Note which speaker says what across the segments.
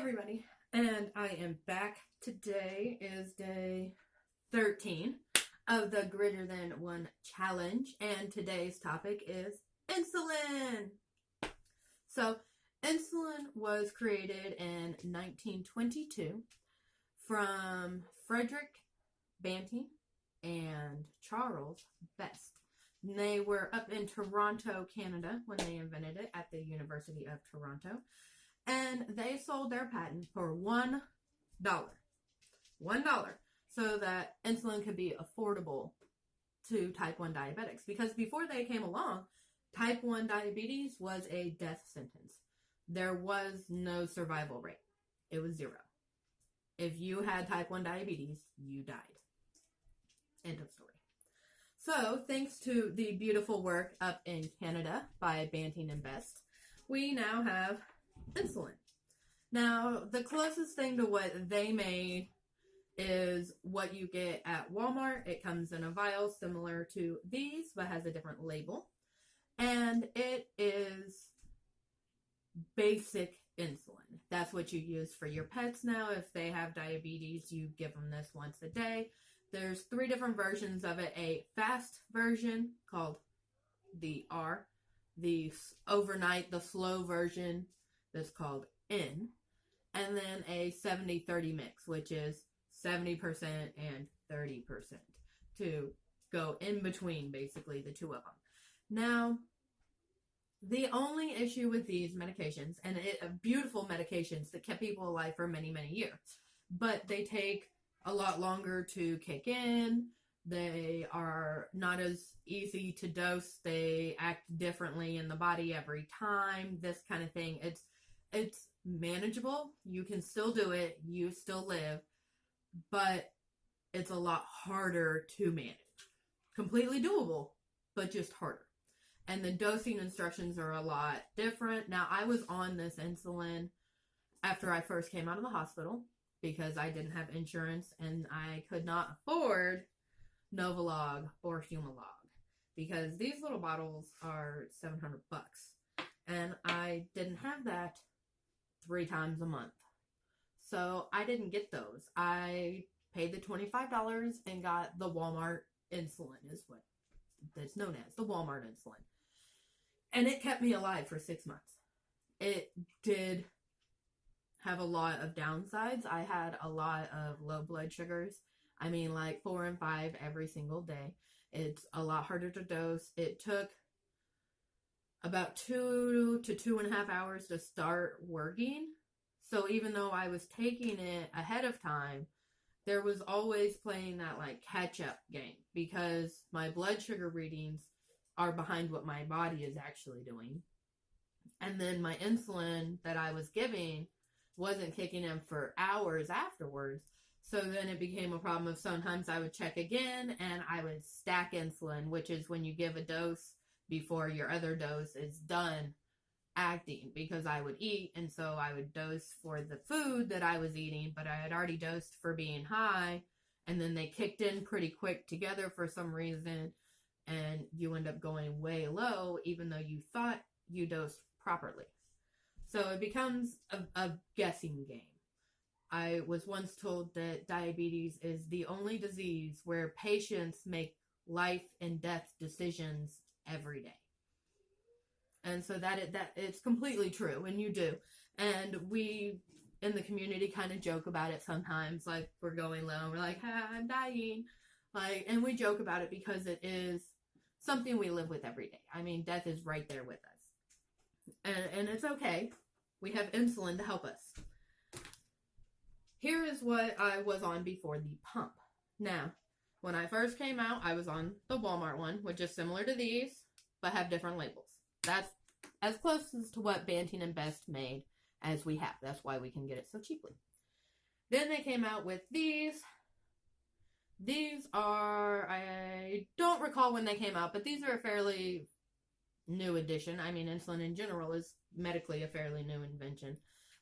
Speaker 1: everybody, and I am back. Today is day 13 of the Greater Than One Challenge, and today's topic is insulin. So, insulin was created in 1922 from Frederick Banting and Charles Best. They were up in Toronto, Canada, when they invented it at the University of Toronto. And they sold their patent for $1. $1. So that insulin could be affordable to type 1 diabetics. Because before they came along, type 1 diabetes was a death sentence. There was no survival rate. It was 0. If you had type 1 diabetes, you died. End of story. So, thanks to the beautiful work up in Canada by Banting and Best, we now have insulin. Now, the closest thing to what they made is what you get at Walmart. It comes in a vial similar to these, but has a different label. And it is basic insulin. That's what you use for your pets now. If they have diabetes, you give them this once a day. There's 3 different versions of it. A fast version called the R. The overnight, the slow version that's called N. And then a 70-30 mix, which is 70% and 30% to go in between, basically, the two of them. Now, the only issue with these medications, and beautiful medications that kept people alive for many, many years, but they take a lot longer to kick in. They are not as easy to dose. They act differently in the body every time. This kind of thing. It's manageable. You can still do it. You still live. But it's a lot harder to manage. Completely doable, but just harder. And the dosing instructions are a lot different. Now, I was on this insulin after I first came out of the hospital because I didn't have insurance and I could not afford Novolog or Humalog because these little bottles are $700 and I didn't have that 3 times a month. So I didn't get those. I paid the $25 and got the Walmart insulin is what it's known as, the Walmart insulin. And it kept me alive for 6 months. It did have a lot of downsides. I had a lot of low blood sugars. I mean, like 4 and 5 every single day. It's a lot harder to dose. It took about 2 to 2.5 hours to start working. So even though I was taking it ahead of time, there was always playing that like catch-up game because my blood sugar readings are behind what my body is actually doing. And then my insulin that I was giving wasn't kicking in for hours afterwards. So then it became a problem of sometimes I would check again and I would stack insulin, which is when you give a dose before your other dose is done acting, because I would eat and so I would dose for the food that I was eating, but I had already dosed for being high and then they kicked in pretty quick together for some reason and you end up going way low even though you thought you dosed properly. So it becomes a guessing game. I was once told that diabetes is the only disease where patients make life and death decisions every day. And so that it's completely true, and you do. And we in the community kind of joke about it sometimes, like we're going low, and we're like, I'm dying. Like, and we joke about it because it is something we live with every day. I mean, death is right there with us. And it's okay. We have insulin to help us. Here is what I was on before the pump. Now, when I first came out, I was on the Walmart one, which is similar to these, but have different labels. That's as close as to what Banting and Best made as we have. That's why we can get it so cheaply. Then they came out with these. These are, I don't recall when they came out, but these are a fairly new addition. I mean, insulin in general is medically a fairly new invention.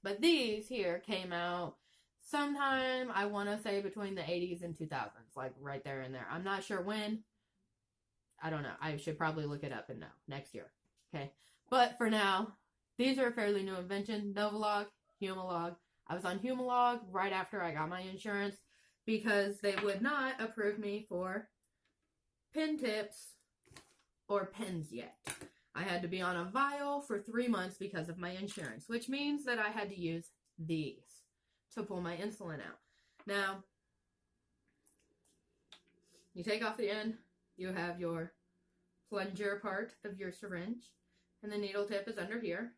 Speaker 1: But these here came out sometime, I want to say between the 80s and 2000s, like right there and there. I'm not sure when. I don't know. I should probably look it up and know next year. Okay. But for now, these are a fairly new invention. Novolog, Humalog. I was on Humalog right after I got my insurance because they would not approve me for pen tips or pens yet. I had to be on a vial for 3 months because of my insurance, which means that I had to use these to pull my insulin out. Now, you take off the end, you have your plunger part of your syringe, and the needle tip is under here.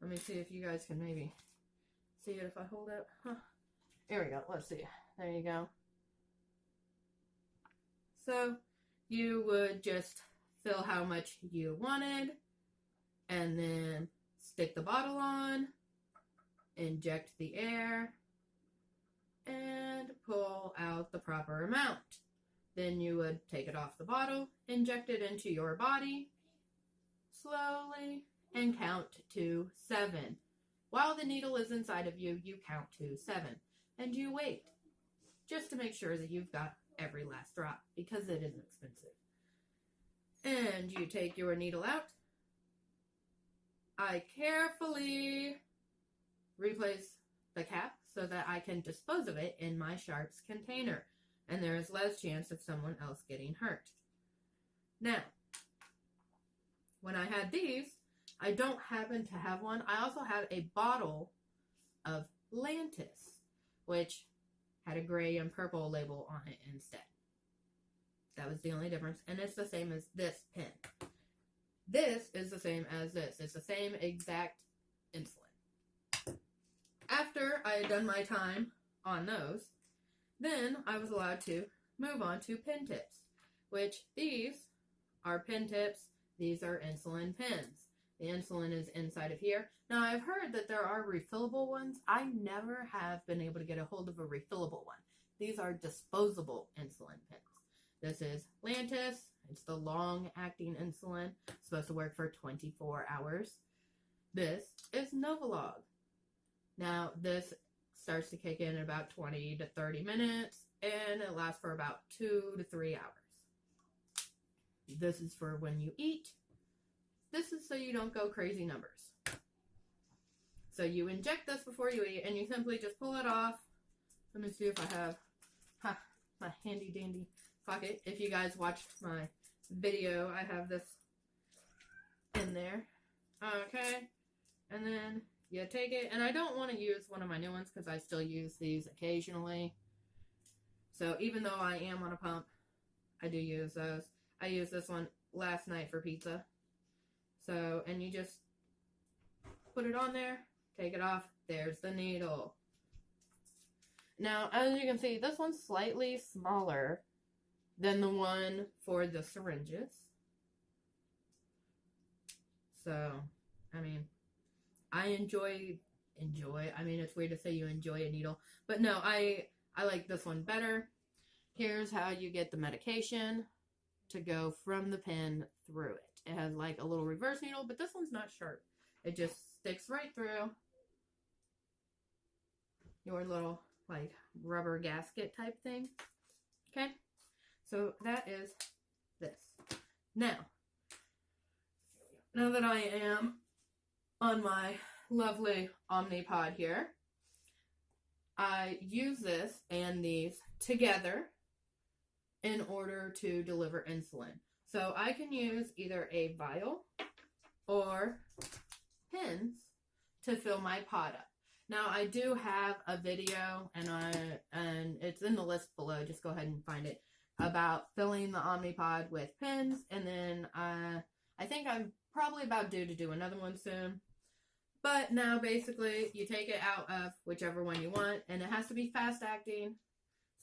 Speaker 1: Let me see if you guys can maybe see it if I hold it. Huh. There we go. Let's see. There you go. So you would just fill how much you wanted, and then stick the bottle on, inject the air, and pull out the proper amount. Then you would take it off the bottle, inject it into your body slowly, and count to 7. While the needle is inside of you, you count to 7. And you wait, just to make sure that you've got every last drop, because it is expensive. And you take your needle out. I carefully replace the cap so that I can dispose of it in my sharps container, and there is less chance of someone else getting hurt. Now, when I had these, I don't happen to have one. I also had a bottle of Lantus, which had a gray and purple label on it instead. That was the only difference, and it's the same as this pen. This is the same as this. It's the same exact insulin. After I had done my time on those, then I was allowed to move on to pen tips, which these are pen tips. These are insulin pens. The insulin is inside of here. Now, I've heard that there are refillable ones. I never have been able to get a hold of a refillable one. These are disposable insulin pens. This is Lantus. It's the long-acting insulin. It's supposed to work for 24 hours. This is Novolog. Now, this starts to kick in about 20 to 30 minutes, and it lasts for about 2 to 3 hours. This is for when you eat. This is so you don't go crazy numbers. So you inject this before you eat, and you simply just pull it off. Let me see if I have my handy dandy pocket. If you guys watched my video, I have this in there. Okay. And then you take it, and I don't want to use one of my new ones because I still use these occasionally. So even though I am on a pump, I do use those. I used this one last night for pizza. So, and you just put it on there, take it off, there's the needle. Now, as you can see, this one's slightly smaller than the one for the syringes. So, I mean, I enjoy, I mean, it's weird to say you enjoy a needle, but no, I like this one better. Here's how you get the medication to go from the pen through it. It has like a little reverse needle, but this one's not sharp. It just sticks right through your little like rubber gasket type thing. Okay, so that is this. Now that I am on my lovely Omnipod here, I use this and these together in order to deliver insulin. So I can use either a vial or pens to fill my pod up. Now I do have a video, and it's in the list below. Just go ahead and find it, about filling the Omnipod with pens, and then I think I'm probably about due to do another one soon. But now basically you take it out of whichever one you want, and it has to be fast acting.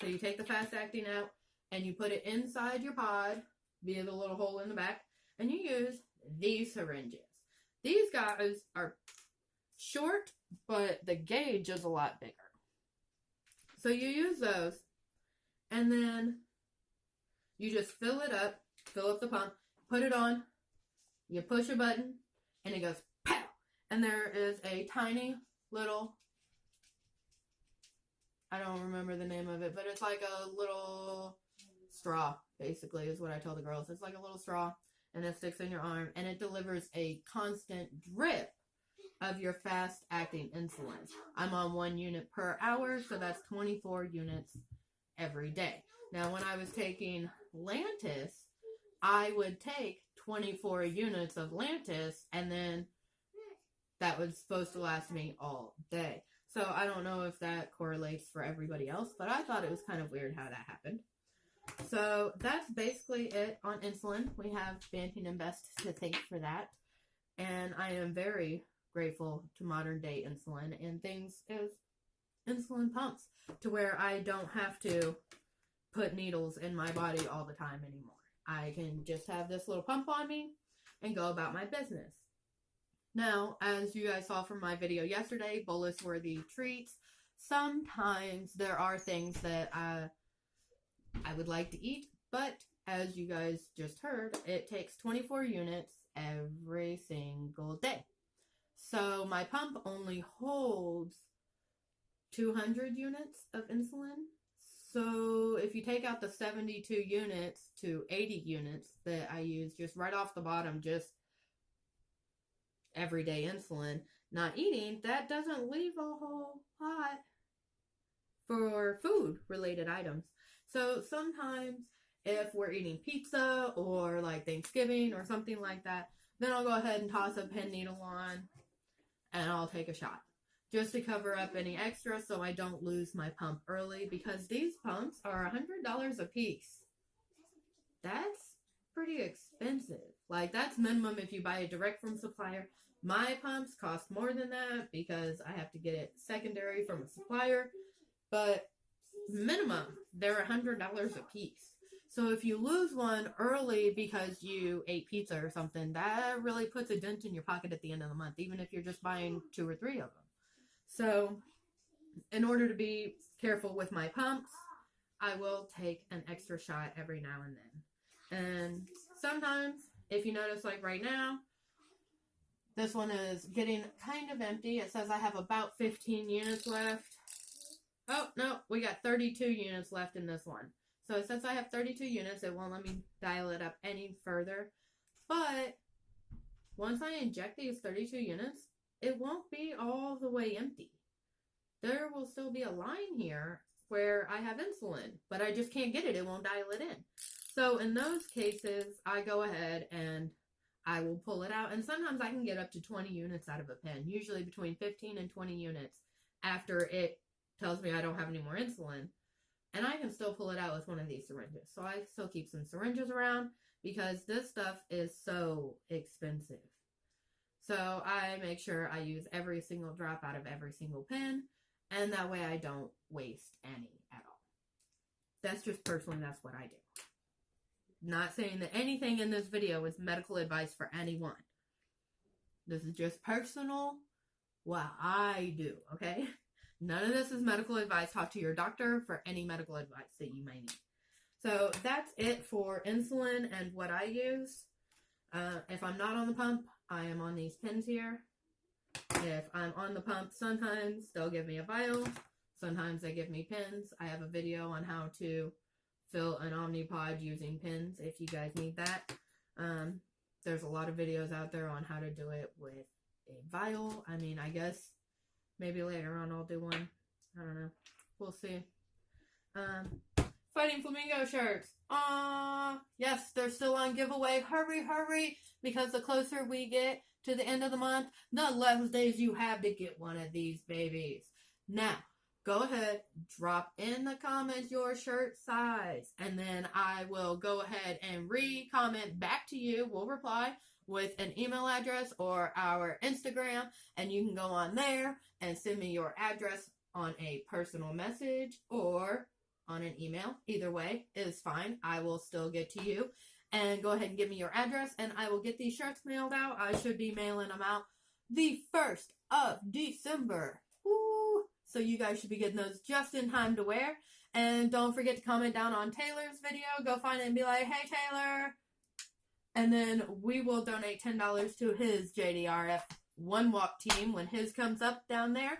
Speaker 1: So you take the fast acting out and you put it inside your pod via the little hole in the back, and you use these syringes. These guys are short, but the gauge is a lot bigger. So you use those, and then you just fill it up, fill up the pump, put it on, you push a button, and it goes pow! And there is a tiny little, I don't remember the name of it, but it's like a little straw, basically, is what I tell the girls. It's like a little straw, and it sticks in your arm, and it delivers a constant drip of your fast-acting insulin. I'm on 1 unit per hour, so that's 24 units every day. Now, when I was taking Lantus, I would take 24 units of Lantus, and then that was supposed to last me all day. So I don't know if that correlates for everybody else, but I thought it was kind of weird how that happened. So that's basically it on insulin. We have Banting and Best to thank for that. And I am very grateful to modern day insulin and things as insulin pumps to where I don't have to put needles in my body all the time anymore. I can just have this little pump on me and go about my business. Now, as you guys saw from my video yesterday, bolus-worthy treats, sometimes there are things that I would like to eat, but as you guys just heard, it takes 24 units every single day. So my pump only holds 200 units of insulin. So if you take out the 72 units to 80 units that I use just right off the bottom, just everyday insulin, not eating, that doesn't leave a whole lot for food related items. So sometimes if we're eating pizza or like Thanksgiving or something like that, then I'll go ahead and toss a pen needle on and I'll take a shot just to cover up any extra so I don't lose my pump early, because these pumps are $100 a piece. That's pretty expensive. Like, that's minimum if you buy it direct from supplier. My pumps cost more than that because I have to get it secondary from a supplier, but minimum, they're $100 a piece. So if you lose one early because you ate pizza or something, that really puts a dent in your pocket at the end of the month, even if you're just buying 2 or 3 of them. So in order to be careful with my pumps, I will take an extra shot every now and then. And sometimes, if you notice, like right now, this one is getting kind of empty. It says I have about 15 units left. Oh, no, we got 32 units left in this one. So since I have 32 units, it won't let me dial it up any further. But once I inject these 32 units, it won't be all the way empty. There will still be a line here where I have insulin, but I just can't get it. It won't dial it in. So in those cases, I go ahead and I will pull it out. And sometimes I can get up to 20 units out of a pen, usually between 15 and 20 units after it tells me I don't have any more insulin. And I can still pull it out with one of these syringes. So I still keep some syringes around because this stuff is so expensive. So I make sure I use every single drop out of every single pen, and that way I don't waste any at all. That's just personally, that's what I do. Not saying that anything in this video is medical advice for anyone. This is just personal, what I do, okay? None of this is medical advice. Talk to your doctor for any medical advice that you may need. So that's it for insulin and what I use. If I'm not on the pump, I am on these pens here. If I'm on the pump, sometimes they'll give me a vial. Sometimes they give me pins. I have a video on how to fill an Omnipod using pins if you guys need that. There's a lot of videos out there on how to do it with a vial. I mean, I guess maybe later on I'll do one. I don't know. We'll see. Fighting Flamingo shirts. Yes, they're still on giveaway. Hurry, hurry, because the closer we get to the end of the month, the less days you have to get one of these babies. Now, go ahead, drop in the comments your shirt size, and then I will go ahead and re-comment back to you. We'll reply with an email address or our Instagram, and you can go on there and send me your address on a personal message or on an email. Either way is fine. I will still get to you. And go ahead and give me your address, and I will get these shirts mailed out. I should be mailing them out the 1st of December. Woo! So you guys should be getting those just in time to wear. And don't forget to comment down on Taylor's video. Go find it and be like, hey, Taylor. And then we will donate $10 to his JDRF One Walk team when his comes up down there.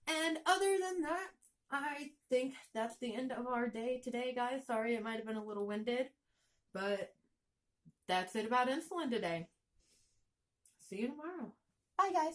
Speaker 1: And other than that, I think that's the end of our day today, guys. Sorry, it might have been a little winded. But that's it about insulin today. See you tomorrow. Bye, guys.